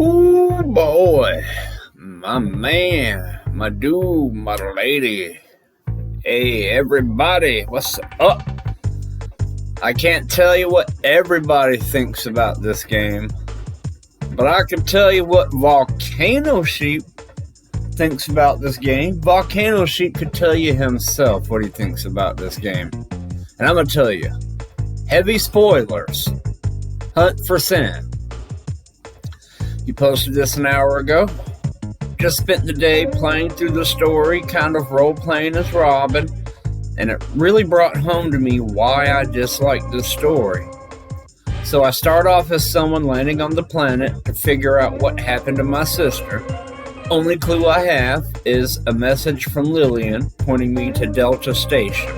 Ooh, boy. My man, my dude, my lady. Hey, everybody, what's up? I can't tell you what everybody thinks about this game, but I can tell you what Volcano Sheep thinks about this game. Volcano Sheep could tell you himself what he thinks about this game. And I'm going to tell you, heavy spoilers. Hunt for Sam. You posted this an hour ago. Just spent the day playing through the story, kind of role-playing as Robin, and it really brought home to me why I disliked the story. So I start off as someone landing on the planet to figure out what happened to my sister. Only clue I have is a message from Lillian pointing me to Delta Station.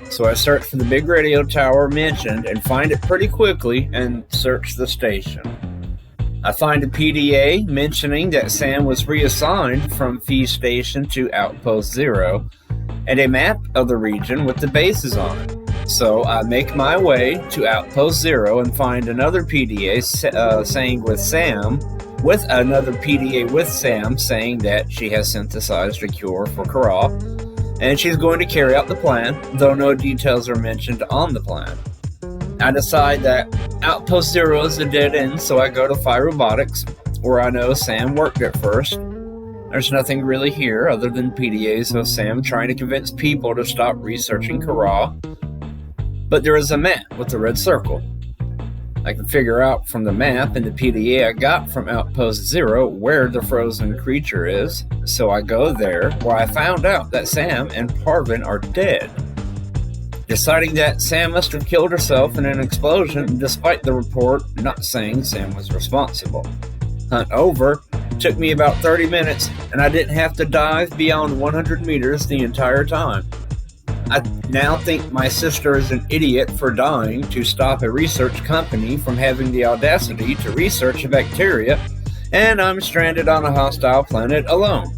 So I search for the big radio tower mentioned and find it pretty quickly and search the station. I find a PDA mentioning that Sam was reassigned from Fee Station to Outpost Zero, and a map of the region with the bases on it. So I make my way to Outpost Zero and find another PDA saying with another PDA with Sam saying that she has synthesized a cure for Kara, and she's going to carry out the plan, though no details are mentioned on the plan. I decide that Outpost Zero is a dead end, so I go to Phi Robotics, where I know Sam worked at first. There's nothing really here other than PDAs of Sam trying to convince people to stop researching Kara. But there is a map with a red circle. I can figure out from the map and the PDA I got from Outpost Zero where the frozen creature is, so I go there, where I found out that Sam and Parvin are dead. Deciding that Sam must have killed herself in an explosion, despite the report not saying Sam was responsible. Hunt over took me about 30 minutes, and I didn't have to dive beyond 100 meters the entire time. I now think my sister is an idiot for dying to stop a research company from having the audacity to research a bacteria, and I'm stranded on a hostile planet alone.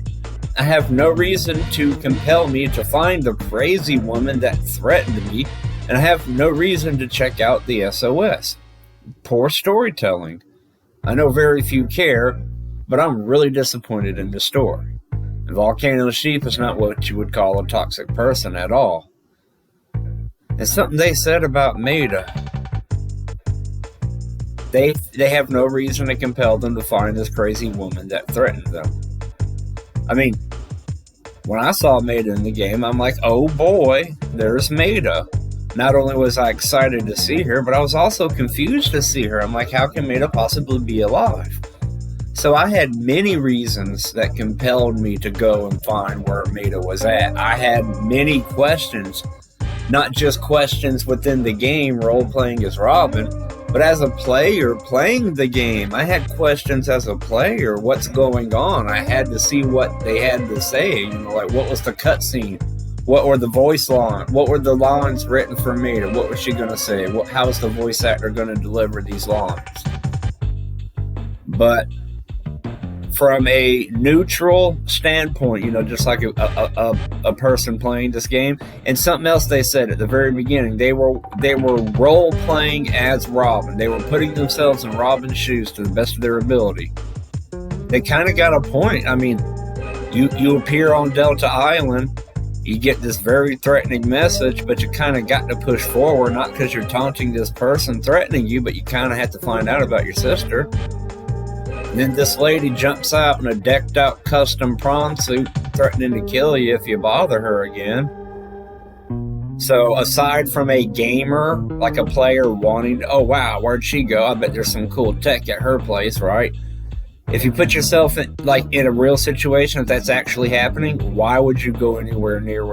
I have no reason to compel me to find the crazy woman that threatened me, and I have no reason to check out the SOS. Poor storytelling. I know very few care, but I'm really disappointed in the story. And Volcano Sheep is not what you would call a toxic person at all. And something they said about Maida. They have no reason to compel them to find this crazy woman that threatened them. I mean, when I saw Maida in the game, I'm like, oh boy, there's Maida. Not only was I excited to see her, but I was also confused to see her. I'm like, how can Maida possibly be alive? So I had many reasons that compelled me to go and find where Maida was at. I had many questions, not just questions within the game, role-playing as Robin, but as a player playing the game. I had questions as a player. What's going on? I had to see what they had to say. Like what was the cutscene? What were the voice lines? What were the lines written for Maida? What was she going to say? How is the voice actor going to deliver these lines? But from a neutral standpoint, just like a person playing this game, and something else they said at the very beginning, they were role playing as Robin. They were putting themselves in Robin's shoes to the best of their ability. They kind of got a point. I mean, you appear on Delta Island, you get this very threatening message, but you kind of got to push forward, not because you're taunting this person threatening you, but you kind of have to find out about your sister. And then this lady jumps out in a decked out custom prawn suit, threatening to kill you if you bother her again. So aside from a gamer, like a player wanting, oh wow, where'd she go? I bet there's some cool tech at her place, right? If you put yourself in a real situation, if that's actually happening, why would you go anywhere near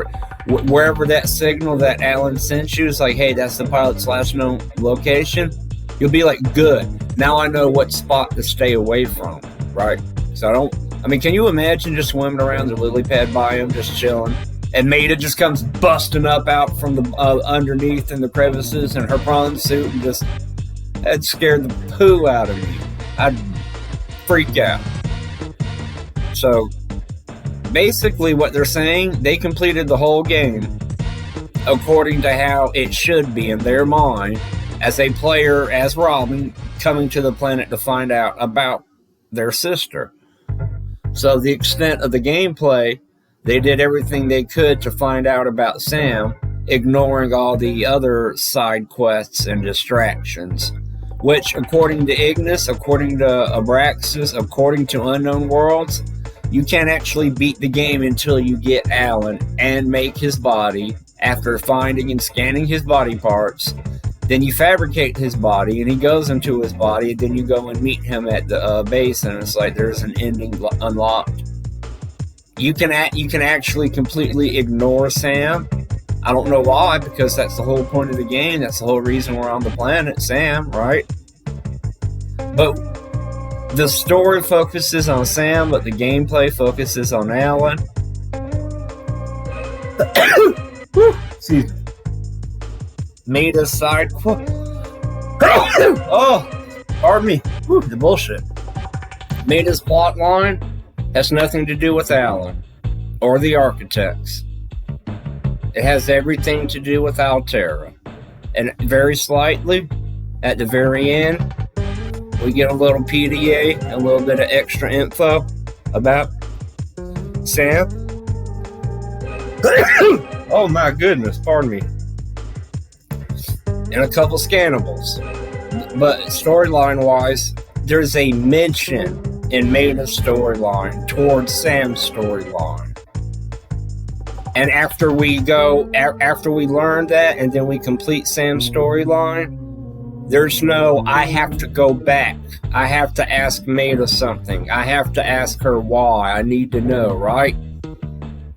wherever that signal that Alan sent you is like, hey, that's the pilot /known location? You'll be like, good. Now I know what spot to stay away from, right? So can you imagine just swimming around the lily pad biome, just chilling, and Maida just comes busting up out from the underneath in the crevices in her prawn suit, and that scared the poo out of me. I'd freak out. So basically what they're saying, they completed the whole game according to how it should be in their mind, as a player, as Robin, coming to the planet to find out about their sister. So the extent of the gameplay, they did everything they could to find out about Sam, ignoring all the other side quests and distractions, which, according to Ignis, according to Abraxas, according to Unknown Worlds, you can't actually beat the game until you get Alan and make his body after finding and scanning his body parts. Then you fabricate his body, and he goes into his body, and then you go and meet him at the base, and it's like there's an ending unlocked. You can actually completely ignore Sam. I don't know why, because that's the whole point of the game. That's the whole reason we're on the planet, Sam, right? But the story focuses on Sam, but the gameplay focuses on Alan. Excuse me. Maida's side pardon me. The bullshit. Maida's plot line has nothing to do with Alan or the architects. It has everything to do with Altera. And very slightly, at the very end, we get a little PDA, a little bit of extra info about Sam. Oh my goodness, pardon me. And a couple scannables. But storyline wise, there's a mention in Maida's storyline towards Sam's storyline. And after we learn that and then we complete Sam's storyline, there's no, I have to go back. I have to ask Maida something. I have to ask her why. I need to know, right?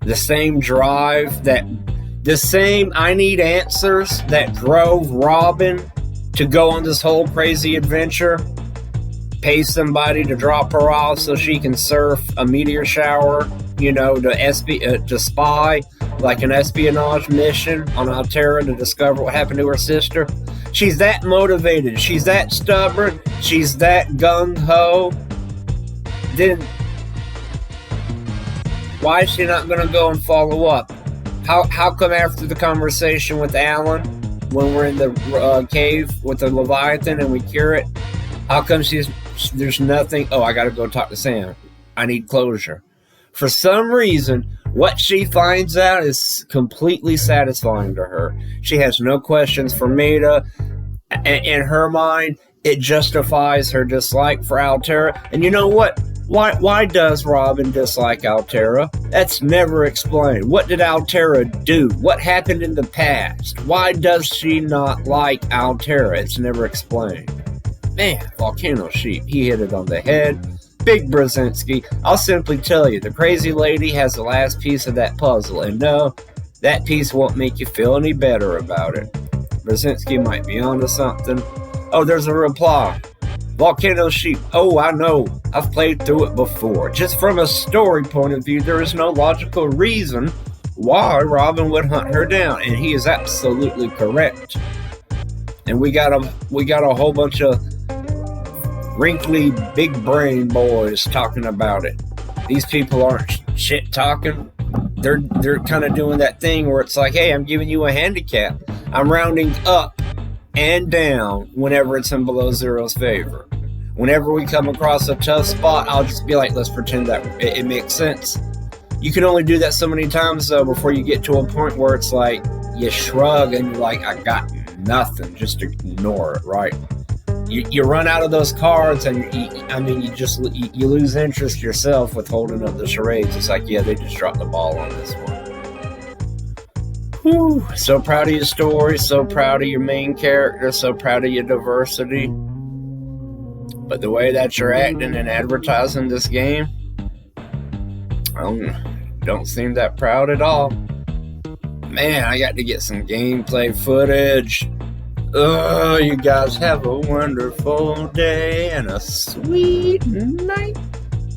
The same drive I need answers that drove Robin to go on this whole crazy adventure, pay somebody to drop her off so she can surf a meteor shower, to spy, like an espionage mission on Altera to discover what happened to her sister. She's that motivated. She's that stubborn. She's that gung-ho. Then why is she not going to go and follow up? How come after the conversation with Alan, when we're in the cave with the Leviathan and we cure it, how come there's nothing? Oh, I got to go talk to Sam. I need closure. For some reason, what she finds out is completely satisfying to her. She has no questions for Maida. In her mind, it justifies her dislike for Altera. And you know what? Why does Robin dislike Altera? That's never explained. What did Altera do? What happened in the past? Why does she not like Altera? It's never explained. Man, Volcano Sheep, he hit it on the head. Big Brzezinski. I'll simply tell you, the crazy lady has the last piece of that puzzle, and no, that piece won't make you feel any better about it. Brzezinski might be onto something. Oh, there's a reply. Volcano Sheep. Oh, I know. I've played through it before. Just from a story point of view, there is no logical reason why Robin would hunt her down, and he is absolutely correct. And we got a whole bunch of wrinkly, big brain boys talking about it. These people aren't shit talking. They're kind of doing that thing where it's like, hey, I'm giving you a handicap. I'm rounding up and down whenever it's in below zero's favor. Whenever we come across a tough spot, I'll just be like, let's pretend that it makes sense. You can only do that so many times, though, before you get to a point where it's like, you shrug and you're like, I got nothing. Just ignore it, right? You run out of those cards, and you lose interest yourself with holding up the charades. It's like, yeah, they just dropped the ball on this one. Whew. So proud of your story, so proud of your main character, so proud of your diversity. But the way that you're acting and advertising this game, I don't seem that proud at all. Man, I got to get some gameplay footage. Oh, you guys have a wonderful day and a sweet night.